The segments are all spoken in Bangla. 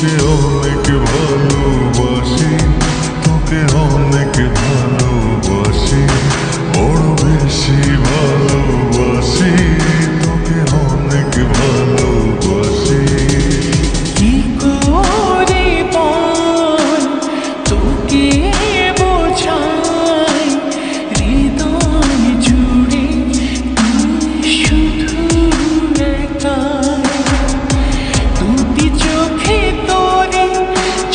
তোকে অনেক ভালোবাসি, তোকে অনেক ভালোবাসি, বড় বেশি ভালোবাসি, তোকে অনেক ভালোবাসি। কি করে বল তোকে বোঝাই, হৃদয় জুড়ে তুই শুধু একা। দুটি চোখে তোরে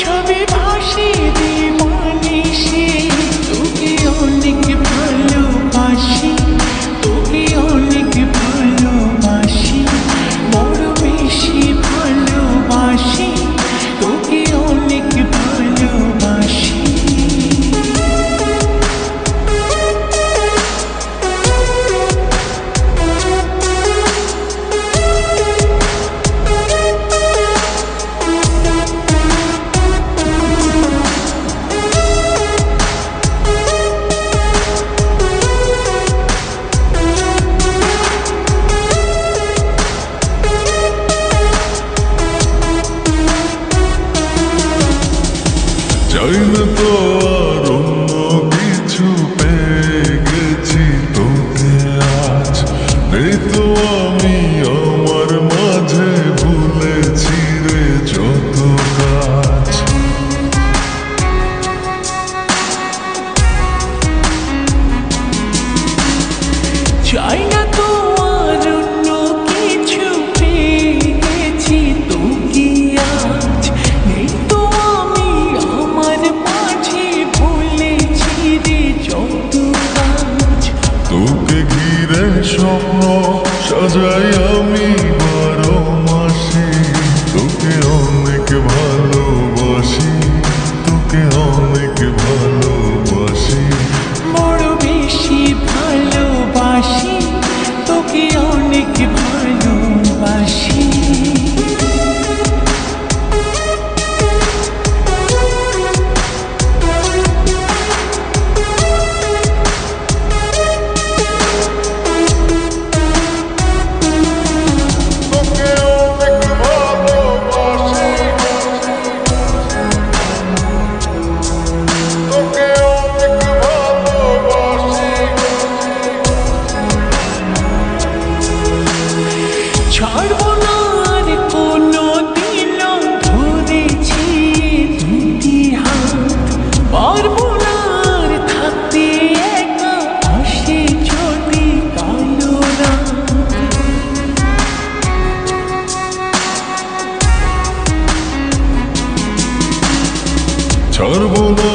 ছবি ভাসে দিবানিশি, তোকে অনেক ভালোবাসি, তোকে অনেক ভালোবাসি, বড় বেশি ভালোবাসি, তোকে অনেক ভালোবাসি। চাই না তো আর অন্য কিছু, পেয়ে গেছি তোকে আজ। নেই তো আমি আমার মাঝে, ভুলেছি রে যত কাজ। চাই না তো আর অন্য কিছু, পেয়ে গেছি তোকে আজ। নেই তো আমি আমার মাঝে, ভুলেছি রে যত কাজ। তোকে ঘিরে স্বপ্ন সাজাই আমি 12 মাসে, তোকে অনেক ভালোবাসি, তোকে অনেক ভালোবাসি, বড় বেশি ভালোবাসি, তোকে অনেক ভালোবাসি। ছাড়বো না আর কোনো দিনও, ধরেছি দুটি হাত। পারবো না আর থাকতে একা, আসে যদি কালো রাত। ছাড়বো না